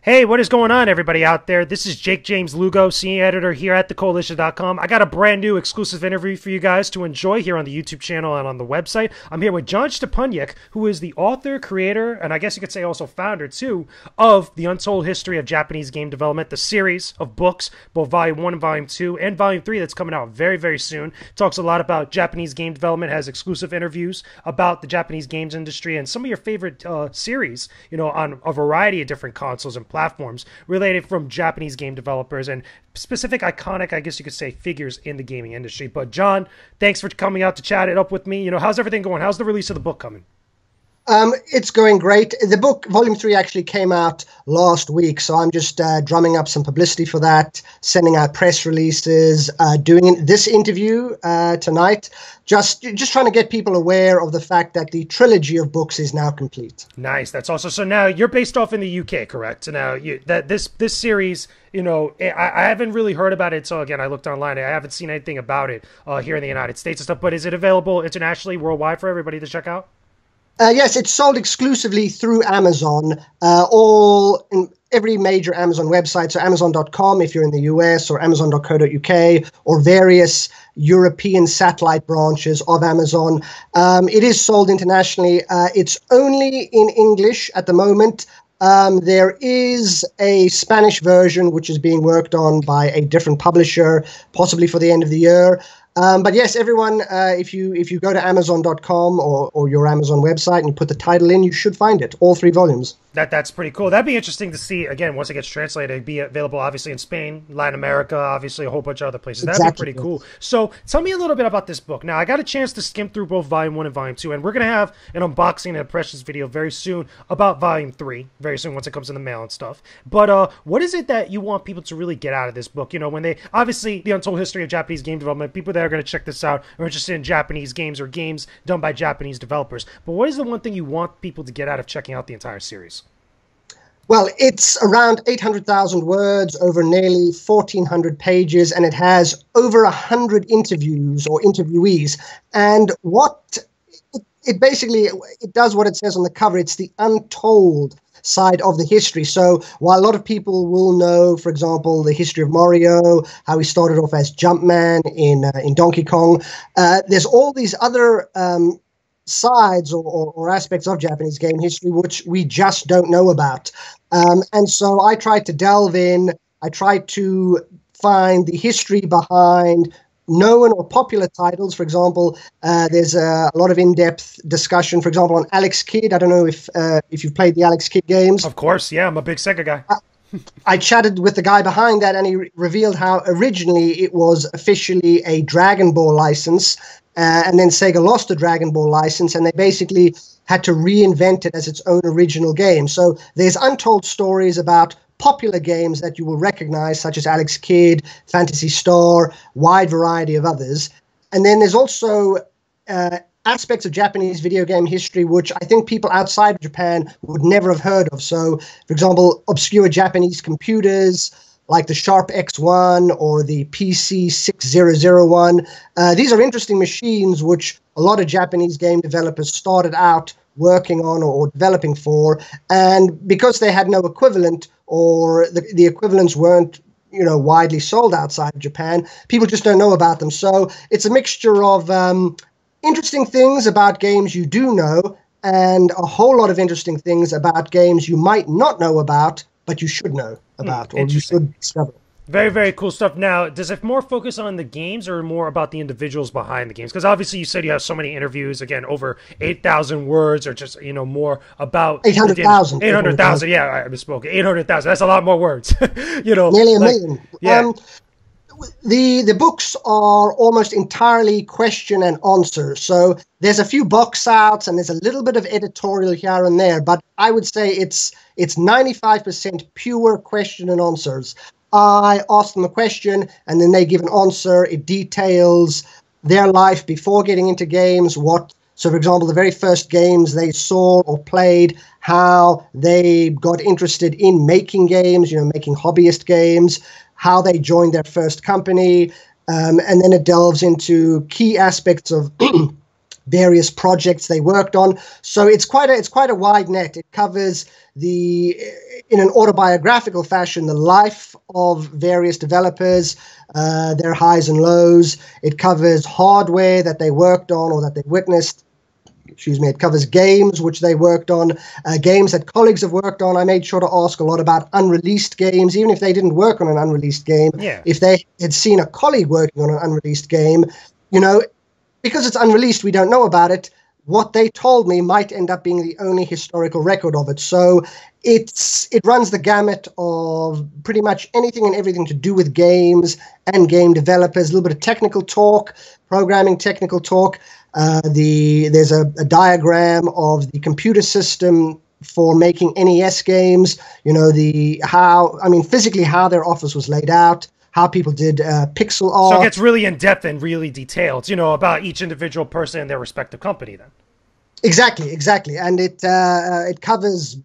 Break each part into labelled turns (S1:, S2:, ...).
S1: Hey, what is going on, everybody out there? This is Jakejames Lugo, senior editor here at thecoalition.com. I got a brand new exclusive interview for you guys to enjoy here on the YouTube channel and on the website. I'm here with John Szczepaniak, who is the author, creator, and I guess you could say also founder, too, of The Untold History of Japanese Game Development, the series of books, both Volume 1 and Volume 2, and Volume 3 that's coming out very, very soon. Talks a lot about Japanese game development, has exclusive interviews about the Japanese games industry and some of your favorite series, on a variety of different consoles and platforms related from Japanese game developers and specific iconic, I guess you could say, figures in the gaming industry. But John, thanks for coming out to chat it up with me. How's everything going? How's the release of the book coming?
S2: It's going great. The book, Volume 3, actually came out last week, so I'm just drumming up some publicity for that, sending out press releases, doing this interview tonight, just trying to get people aware of the fact that the trilogy of books is now complete.
S1: Nice. That's awesome. So now you're based off in the UK, correct? So now this series, I haven't really heard about it. So again, I looked online. I haven't seen anything about it here in the United States and stuff. But is it available internationally, worldwide, for everybody to check out?
S2: Yes, it's sold exclusively through Amazon, all in every major Amazon website. So Amazon.com if you're in the US, or Amazon.co.uk, or various European satellite branches of Amazon. It is sold internationally. It's only in English at the moment. There is a Spanish version which is being worked on by a different publisher, possibly for the end of the year. But yes, everyone, if you go to Amazon.com or your Amazon website and you put the title in, you should find it, all 3 volumes.
S1: That's pretty cool. That'd be interesting to see, again, once it gets translated. It'd be available, obviously, in Spain, Latin America, obviously, a whole bunch of other places. That'd be pretty cool. So tell me a little bit about this book. Now, I got a chance to skim through both Volume 1 and Volume 2, and we're going to have an unboxing and impressions video very soon about Volume 3, very soon once it comes in the mail and stuff. But what is it that you want people to really get out of this book? When they, obviously, The Untold History of Japanese Game Development, people that are going to check this out are interested in Japanese games or games done by Japanese developers. But what is the one thing you want people to get out of checking out the entire series?
S2: Well, it's around 800,000 words, over nearly 1,400 pages, and it has over 100 interviews or interviewees. And what it basically does what it says on the cover. It's the untold side of the history. So while a lot of people will know, for example, the history of Mario, how he started off as Jumpman in Donkey Kong, there's all these other sides or aspects of Japanese game history which we just don't know about. And so I tried to delve in. I tried to find the history behind known or popular titles. For example, there's a lot of in-depth discussion, for example, on Alex Kidd. I don't know if you've played the Alex Kidd games.
S1: Of course, yeah. I'm a big SEGA guy.
S2: I chatted with the guy behind that, and he revealed how originally it was officially a Dragon Ball license, and then Sega lost the Dragon Ball license, and they basically had to reinvent it as its own original game. So there's untold stories about popular games that you will recognize, such as Alex Kidd, Phantasy Star, wide variety of others. And then there's also aspects of Japanese video game history which I think people outside of Japan would never have heard of. So, for example, obscure Japanese computers like the Sharp X1 or the PC 6001. These are interesting machines which a lot of Japanese game developers started out working on or developing for, and because they had no equivalent, or the equivalents weren't widely sold outside of Japan, people just don't know about them. So it's a mixture of interesting things about games you do know, and a whole lot of interesting things about games you might not know about, but you should know about, or you should discover.
S1: Very, very cool stuff. Now, does it more focus on the games or more about the individuals behind the games? Because obviously you said you have so many interviews, again, over 8,000 words, or just, more about
S2: 800,000.
S1: 800,000, yeah, I misspoke. 800,000, that's a lot more words.
S2: Nearly a million.
S1: Yeah.
S2: The books are almost entirely question and answer. So there's a few box outs and there's a little bit of editorial here and there, but I would say it's 95% pure question and answers. I ask them a question and then they give an answer. It details their life before getting into games. So, for example, the very first games they saw or played, how they got interested in making games, making hobbyist games, how they joined their first company, and then it delves into key aspects of various projects they worked on. So it's quite a wide net. It covers in an autobiographical fashion, the life of various developers, their highs and lows. It covers hardware that they worked on or that they witnessed. It covers games which they worked on, games that colleagues have worked on. I made sure to ask a lot about unreleased games, even if they didn't work on an unreleased game.
S1: Yeah.
S2: If they had seen a colleague working on an unreleased game, because it's unreleased, we don't know about it. What they told me might end up being the only historical record of it. So it runs the gamut of pretty much anything and everything to do with games and game developers, a little bit of technical talk, programming technical talk. There's a diagram of the computer system for making NES games, physically how their office was laid out, how people did pixel art.
S1: So it gets really in-depth and really detailed, about each individual person and their respective company then.
S2: Exactly. And it covers,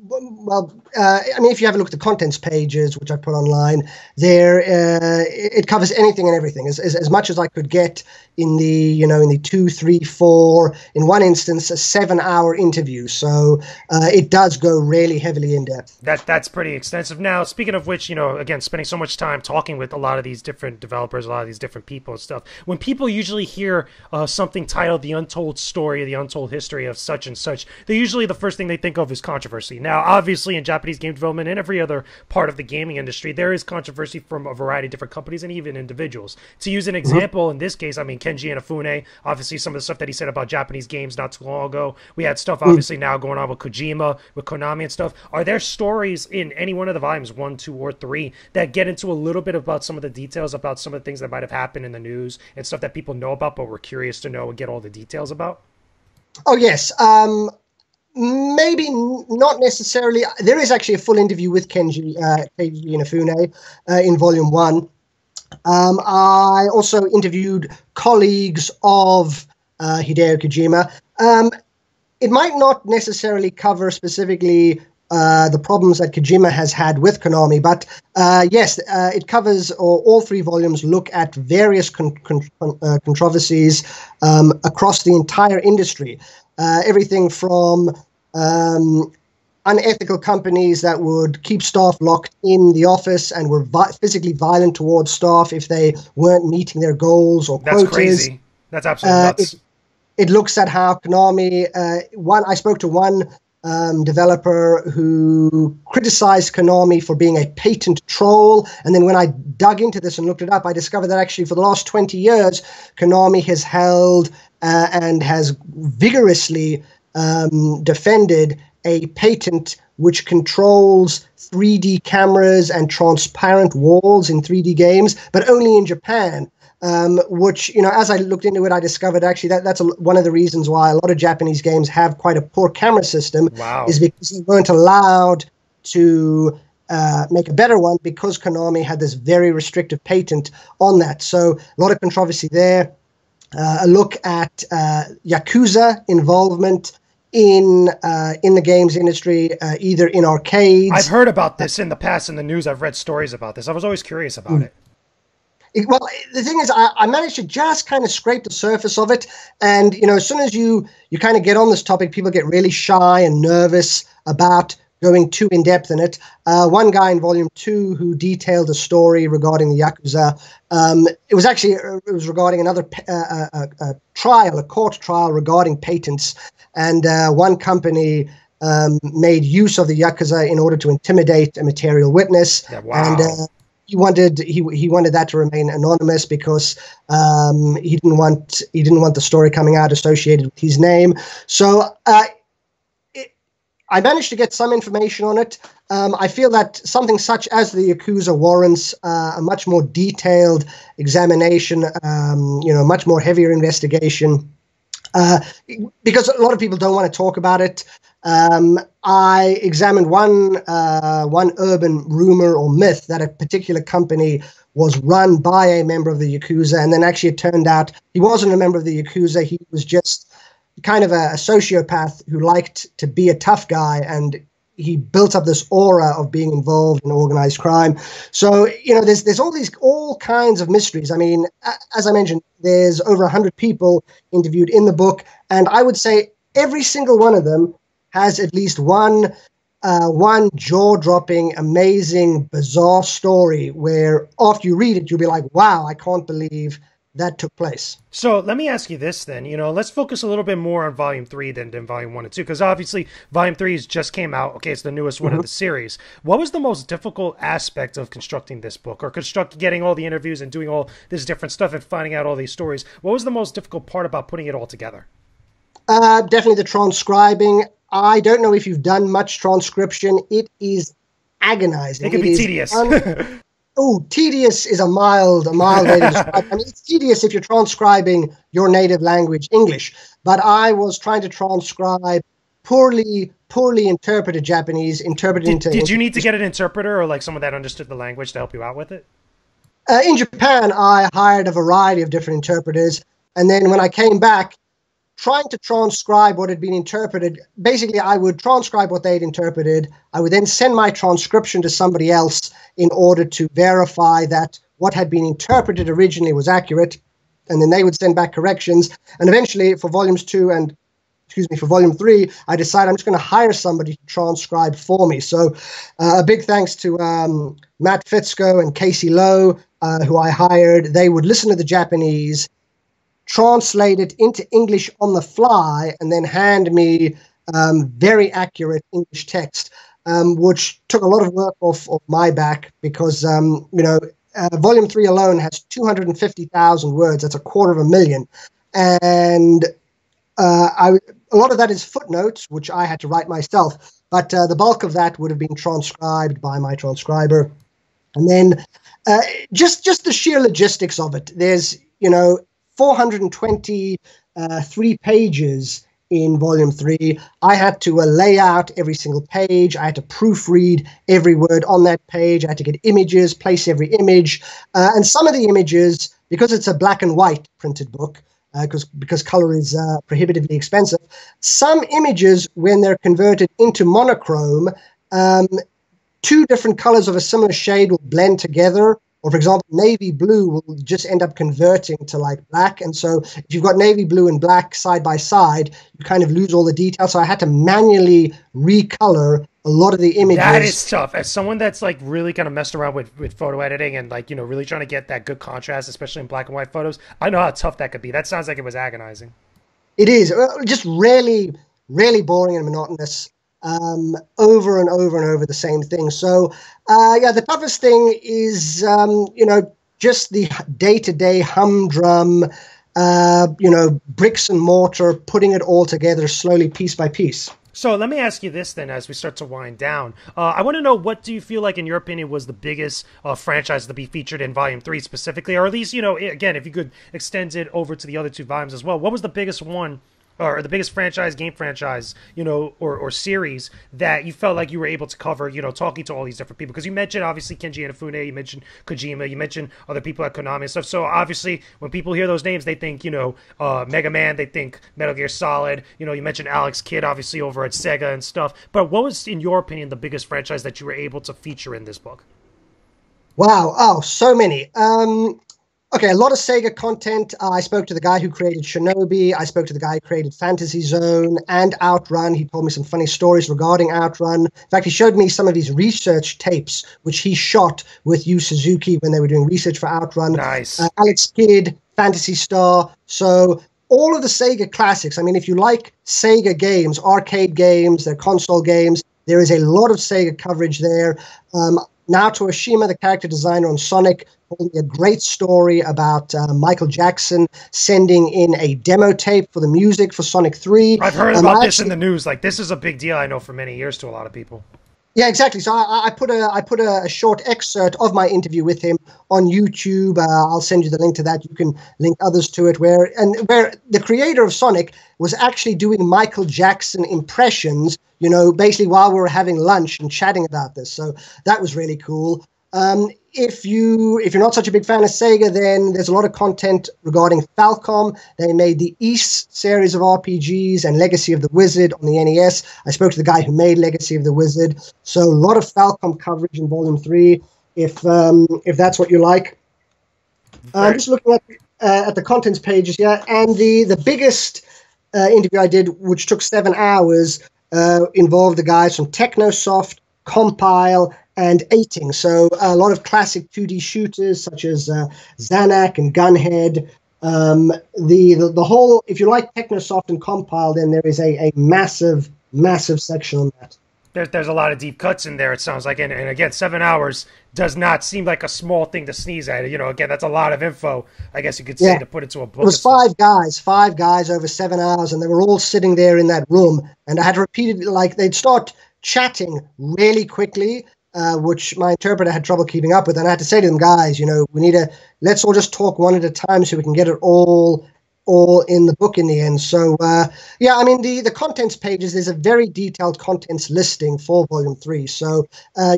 S2: if you have a look at the contents pages, which I put online, it covers anything and everything, as much as I could get in the 2, 3, 4, in one instance, a 7-hour interview. So it does go really heavily in depth.
S1: That's pretty extensive. Now, speaking of which, again, spending so much time talking with a lot of these different developers, a lot of these different people and stuff, when people usually hear something titled The Untold Story, The Untold History of such and such, the first thing they think of is controversy. Now, obviously, in Japanese game development and every other part of the gaming industry, there is controversy from a variety of different companies and even individuals. To use an example, in this case, Kenji Inafune, obviously some of the stuff that he said about Japanese games not too long ago. We had stuff obviously now going on with Kojima, with Konami and stuff. Are there stories in any one of the volumes, 1, 2, or 3, that get into a little bit about some of the details about some of the things that might have happened in the news and stuff that people know about but were curious to know and get all the details about?
S2: Oh, yes. Maybe not necessarily. There is actually a full interview with Keiji Inafune in Volume 1. I also interviewed colleagues of Hideo Kojima. It might not necessarily cover specifically the problems that Kojima has had with Konami, but yes, it covers, or all 3 volumes look at various controversies across the entire industry. Everything from unethical companies that would keep staff locked in the office and were physically violent towards staff if they weren't meeting their goals or quotas.
S1: That's crazy. That's absolutely nuts.
S2: It looks at how Konami, I spoke to one developer who criticized Konami for being a patent troll. And then when I dug into this and looked it up, I discovered that actually for the last 20 years, Konami has held and has vigorously defended a patent which controls 3D cameras and transparent walls in 3D games, but only in Japan. Which, as I looked into it, I discovered actually that's one of the reasons why a lot of Japanese games have quite a poor camera system.
S1: Wow.
S2: Is because they weren't allowed to make a better one because Konami had this very restrictive patent on that. So a lot of controversy there. A look at Yakuza involvement in the games industry, either in arcades.
S1: I've heard about this in the past in the news. I've read stories about this. I was always curious about it.
S2: Well, the thing is, I managed to just kind of scrape the surface of it. And, as soon as you kind of get on this topic, people get really shy and nervous about going too in-depth in it. One guy in Volume 2 who detailed a story regarding the Yakuza, it was regarding another trial, a court trial regarding patents. And one company made use of the Yakuza in order to intimidate a material witness.
S1: Yeah, wow.
S2: And he wanted that to remain anonymous because he didn't want the story coming out associated with his name. So I managed to get some information on it. I feel that something such as the Yakuza warrants a much more detailed examination, much more heavier investigation, because a lot of people don't want to talk about it. I examined one urban rumor or myth that a particular company was run by a member of the Yakuza, and then actually it turned out he wasn't a member of the Yakuza. He was just kind of a sociopath who liked to be a tough guy and he built up this aura of being involved in organized crime. So, there's all kinds of mysteries. I mean, as I mentioned, there's over 100 people interviewed in the book, and I would say every single one of them has at least one jaw-dropping, amazing, bizarre story where after you read it, you'll be like, wow, I can't believe that took place.
S1: So let me ask you this then, let's focus a little bit more on volume 3 than volume 1 and 2, because obviously volume 3 just came out. Okay, it's the newest one of the series. What was the most difficult aspect of constructing this book, or getting all the interviews and doing all this different stuff and finding out all these stories? What was the most difficult part about putting it all together?
S2: Definitely the transcribing. I don't know if you've done much transcription. It is agonizing.
S1: It can be tedious.
S2: Tedious is a mild way to describe it. I mean, it's tedious if you're transcribing your native language, English. But I was trying to transcribe poorly interpreted Japanese, interpreted into English.
S1: Did you need to get an interpreter or like someone that understood the language to help you out with it?
S2: In Japan, I hired a variety of different interpreters. And then when I came back, trying to transcribe what had been interpreted, basically I would transcribe what they'd interpreted. I would then send my transcription to somebody else in order to verify that what had been interpreted originally was accurate. And then they would send back corrections. And eventually for volume 3, I decided I'm just going to hire somebody to transcribe for me. So a big thanks to Matt Fitzko and Casey Lowe, who I hired. They would listen to the Japanese, translate it into English on the fly, and then hand me very accurate English text, which took a lot of work off my back because, volume 3 alone has 250,000 words. That's 250,000. And a lot of that is footnotes, which I had to write myself. But the bulk of that would have been transcribed by my transcriber. And then just the sheer logistics of it. There's, 423 pages in volume 3. I had to lay out every single page. I had to proofread every word on that page. I had to get images, place every image. And some of the images, because it's a black and white printed book, because color is prohibitively expensive, some images, when they're converted into monochrome, two different colors of a similar shade will blend together. Or, for example, navy blue will just end up converting to like black. And so if you've got navy blue and black side by side, you kind of lose all the details. So I had to manually recolor a lot of the images.
S1: That is tough. As someone that's like really kind of messed around with photo editing and like, really trying to get that good contrast, especially in black and white photos, I know how tough that could be. That sounds like it was agonizing.
S2: It is. Just really, really boring and monotonous. Over and over and over the same thing. So, the toughest thing is, just the day-to-day humdrum, bricks and mortar, putting it all together slowly, piece by piece.
S1: So let me ask you this then, as we start to wind down. I want to know, what do you feel like, in your opinion, was the biggest franchise to be featured in Volume 3 specifically? Or at least, again, if you could extend it over to the other two volumes as well, what was the biggest one, or the biggest game franchise, or series that you felt like you were able to cover, talking to all these different people? Because you mentioned, obviously, Kenji Inafune, you mentioned Kojima, you mentioned other people at Konami and stuff. So, obviously, when people hear those names, they think, Mega Man, they think Metal Gear Solid. You mentioned Alex Kidd, obviously, over at SEGA and stuff. But what was, in your opinion, the biggest franchise that you were able to feature in this book?
S2: Wow. Oh, so many. Okay, a lot of Sega content. I spoke to the guy who created Shinobi. I spoke to the guy who created Fantasy Zone and Outrun. He told me some funny stories regarding Outrun. In fact, he showed me some of his research tapes, which he shot with Yu Suzuki when they were doing research for Outrun.
S1: Nice.
S2: Alex Kidd, Phantasy Star. So all of the Sega classics. I mean, if you like Sega games, arcade games, their console games, there is a lot of Sega coverage there. Naoto Oshima, the character designer on Sonic, told me a great story about Michael Jackson sending in a demo tape for the music for Sonic 3.
S1: I've heard about this in the news. Like, this is a big deal, I know, for many years to a lot of people.
S2: Yeah, exactly. So I put a short excerpt of my interview with him on YouTube. I'll send you the link to that. You can link others to it. Where the creator of Sonic was actually doing Michael Jackson impressions, basically while we were having lunch and chatting about this. So that was really cool. if you're not such a big fan of Sega, then there's a lot of content regarding Falcom. They made the East series of RPGs and Legacy of the Wizard on the NES. I spoke to the guy who made Legacy of the Wizard, so a lot of Falcom coverage in Volume 3, if that's what you like. I'm just looking at the contents pages here, and the biggest interview I did, which took 7 hours, involved the guys from Technosoft, Compile, and Aiting. So a lot of classic 2D shooters such as Zanak and Gunhead. The whole, if you like Technosoft and Compile, then there is a massive section on that.
S1: There's a lot of deep cuts in there, it sounds like. And again, 7 hours does not seem like a small thing to sneeze at. You know, again, that's a lot of info, I guess you could say, to put into a book.
S2: It was five guys over 7 hours, and they were all sitting there in that room. And I had repeated, like, they'd start chatting really quickly, which my interpreter had trouble keeping up with. And I had to say to them, guys, you know, let's all just talk one at a time so we can get it all in the book in the end. So, yeah, I mean, the contents pages, there's a very detailed contents listing for Volume 3. So,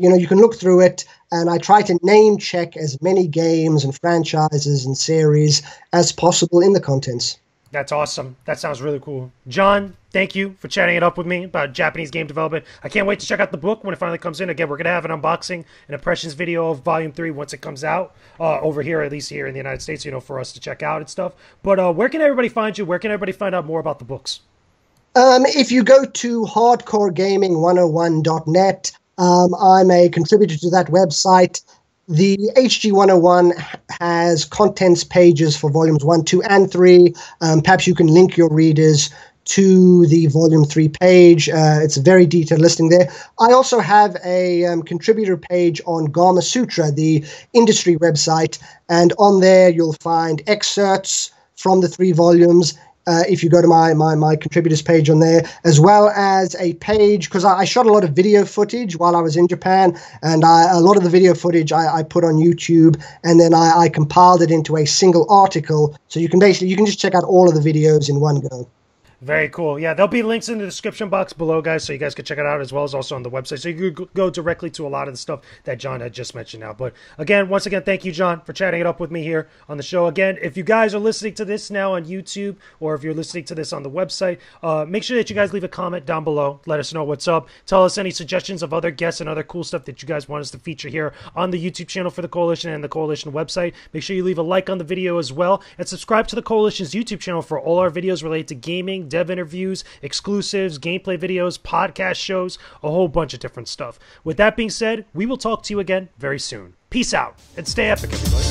S2: you know, you can look through it, and I try to name check as many games and franchises and series as possible in the contents.
S1: That's awesome. That sounds really cool. John, thank you for chatting it up with me about Japanese game development. I can't wait to check out the book when it finally comes in. Again, we're going to have an unboxing and impressions video of Volume 3 once it comes out, over here, at least here in the United States, you know, for us to check out and stuff. But where can everybody find you? Where can everybody find out more about the books?
S2: If you go to hardcoregaming101.net, I'm a contributor to that website. The HG101 has contents pages for volumes 1, 2, and 3. Perhaps you can link your readers to the volume 3 page. It's a very detailed listing there. I also have a contributor page on Gama Sutra, the industry website, and on there you'll find excerpts from the 3 volumes. If you go to my contributors page on there, as well as a page, because I shot a lot of video footage while I was in Japan, and a lot of the video footage I put on YouTube, and then I compiled it into a single article, so you can just check out all of the videos in one go.
S1: Very cool. Yeah, there'll be links in the description box below, guys, so you guys can check it out, as well as also on the website. So you could go directly to a lot of the stuff that John had just mentioned now. But again, once again, thank you, John, for chatting it up with me here on the show. Again, if you guys are listening to this now on YouTube, or if you're listening to this on the website, make sure that you guys leave a comment down below. Let us know what's up. Tell us any suggestions of other guests and other cool stuff that you guys want us to feature here on the YouTube channel for the Koalition and the Koalition website. Make sure you leave a like on the video as well, and subscribe to the Koalition's YouTube channel for all our videos related to gaming, dev interviews, exclusives, gameplay videos, podcast shows, a whole bunch of different stuff. With that being said, we will talk to you again very soon. Peace out, and stay epic, everybody.